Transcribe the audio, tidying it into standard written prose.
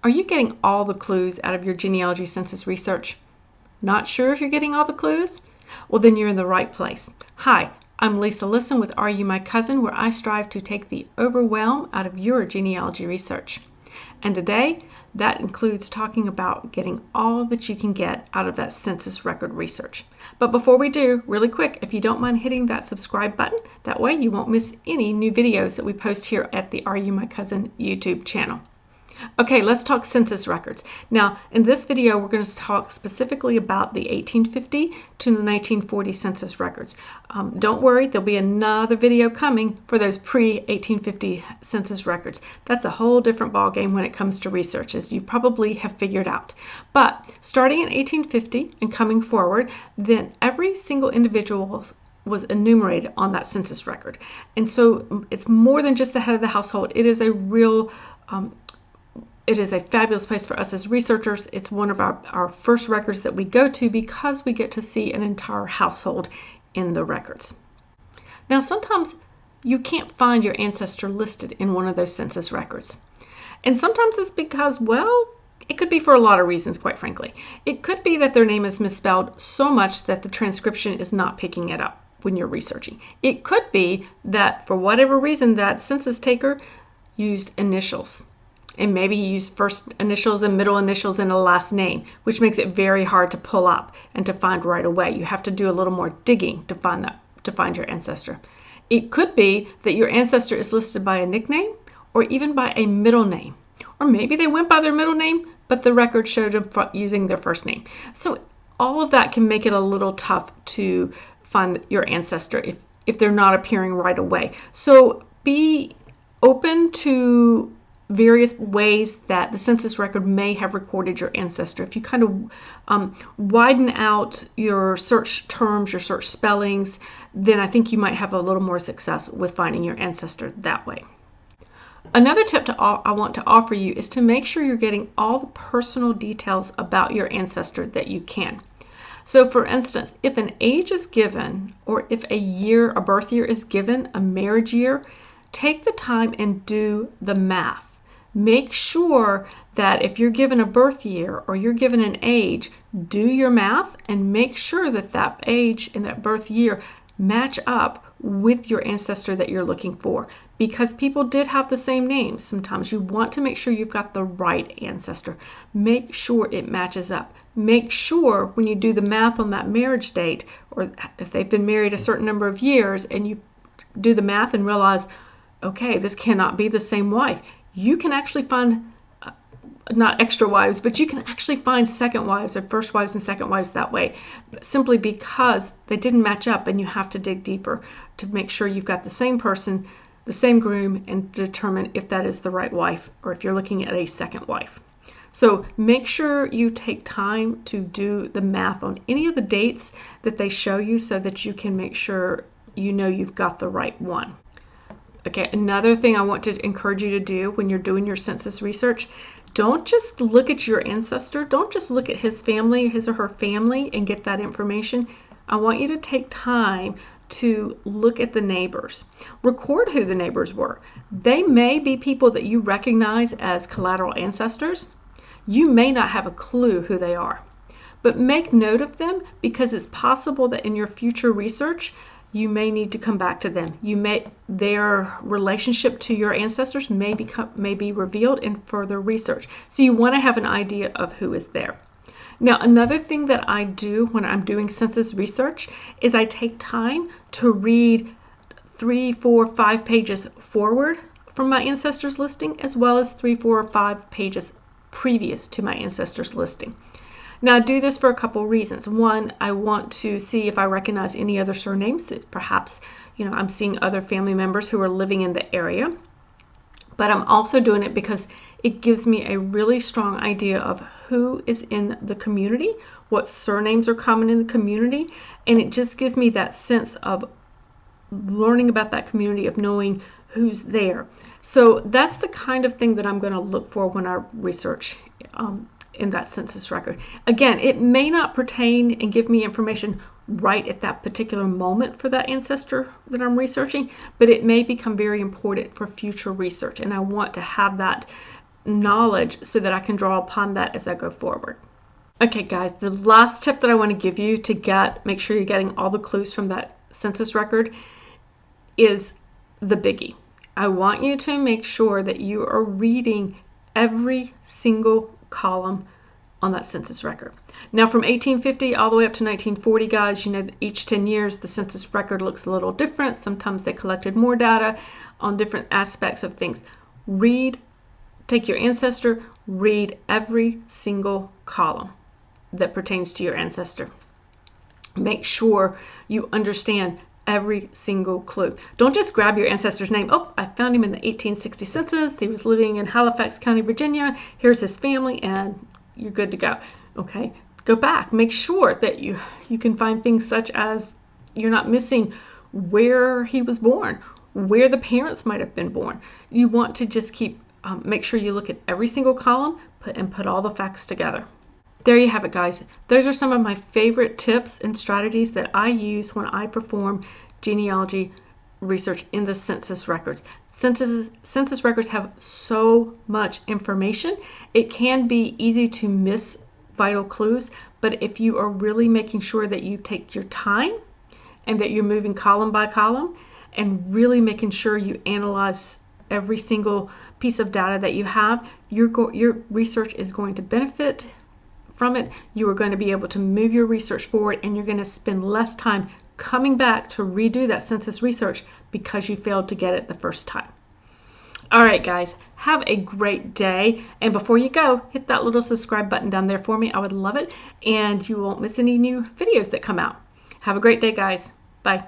Are you getting all the clues out of your genealogy census research? Not sure if you're getting all the clues? Well, then you're in the right place. Hi, I'm Lisa Lisson with Are You My Cousin, where I strive to take the overwhelm out of your genealogy research. And today, that includes talking about getting all that you can get out of that census record research. But before we do, really quick, if you don't mind hitting that subscribe button, that way you won't miss any new videos that we post here at the Are You My Cousin YouTube channel. Okay, let's talk census records. Now, in this video, we're going to talk specifically about the 1850 to the 1940 census records. Don't worry, there'll be another video coming for those pre-1850 census records. That's a whole different ballgame when it comes to research, as you probably have figured out. But starting in 1850 and coming forward, then every single individual was enumerated on that census record. And so it's more than just the head of the household. It is a real It is a fabulous place for us as researchers. It's one of our first records that we go to because we get to see an entire household in the records. Now, sometimes you can't find your ancestor listed in one of those census records. And sometimes it's because, well, it could be for a lot of reasons, quite frankly. It could be that their name is misspelled so much that the transcription is not picking it up when you're researching. It could be that for whatever reason that census taker used initials. And maybe he used first initials and middle initials and a last name, which makes it very hard to pull up and to find right away. You have to do a little more digging to find your ancestor. It could be that your ancestor is listed by a nickname or even by a middle name. Or maybe they went by their middle name, but the record showed them using their first name. So all of that can make it a little tough to find your ancestor if they're not appearing right away. So be open to various ways that the census record may have recorded your ancestor. If you kind of widen out your search terms, your search spellings, then I think you might have a little more success with finding your ancestor that way. Another tip I want to offer you is to make sure you're getting all the personal details about your ancestor that you can. So for instance, if an age is given, or if a birth year is given, a marriage year, take the time and do the math. Make sure that if you're given a birth year or you're given an age, do your math and make sure that that age and that birth year match up with your ancestor that you're looking for. Because people did have the same names. Sometimes you want to make sure you've got the right ancestor. Make sure it matches up. Make sure when you do the math on that marriage date, or if they've been married a certain number of years, and you do the math and realize, okay, this cannot be the same wife. You can actually find, not extra wives, but you can actually find second wives or first wives and second wives that way, simply because they didn't match up, and you have to dig deeper to make sure you've got the same person, the same groom, and determine if that is the right wife or if you're looking at a second wife. So make sure you take time to do the math on any of the dates that they show you so that you can make sure you know you've got the right one. Okay, another thing I want to encourage you to do when you're doing your census research, don't just look at your ancestor. Don't just look at his family, his or her family, and get that information. I want you to take time to look at the neighbors. Record who the neighbors were. They may be people that you recognize as collateral ancestors. You may not have a clue who they are, but make note of them, because it's possible that in your future research, you may need to come back to them. Their relationship to your ancestors may be revealed in further research. So you want to have an idea of who is there. Now, another thing that I do when I'm doing census research is I take time to read 3, 4, 5 pages forward from my ancestors listing, as well as 3, 4, or 5 pages previous to my ancestors listing. Now, I do this for a couple reasons. One, I want to see if I recognize any other surnames that perhaps, I'm seeing other family members who are living in the area. But I'm also doing it because it gives me a really strong idea of who is in the community, what surnames are common in the community, and it just gives me that sense of learning about that community, of knowing who's there. So that's the kind of thing that I'm going to look for when I research in that census record. Again, it may not pertain and give me information right at that particular moment for that ancestor that I'm researching, but it may become very important for future research, and I want to have that knowledge so that I can draw upon that as I go forward. Okay guys, the last tip that I want to give you to make sure you're getting all the clues from that census record is the biggie. I want you to make sure that you are reading every single column on that census record. Now from 1850 all the way up to 1940, guys, you know, each 10 years the census record looks a little different. Sometimes they collected more data on different aspects of things. Take your ancestor, read every single column that pertains to your ancestor. Make sure you understand every single clue. Don't just grab your ancestor's name. Oh, I found him in the 1860 census. He was living in Halifax County, Virginia. Here's his family, and you're good to go. Okay, go back. Make sure that you can find things such as you're not missing where he was born, where the parents might have been born. You want to just make sure you look at every single column and put all the facts together. There you have it, guys. Those are some of my favorite tips and strategies that I use when I perform genealogy research in the census records. Census records have so much information. It can be easy to miss vital clues, but if you are really making sure that you take your time and that you're moving column by column and really making sure you analyze every single piece of data that you have, your research is going to benefit from it. You are going to be able to move your research forward, and you're going to spend less time coming back to redo that census research because you failed to get it the first time. All right, guys, have a great day. And before you go, hit that little subscribe button down there for me. I would love it, and you won't miss any new videos that come out. Have a great day, guys. Bye.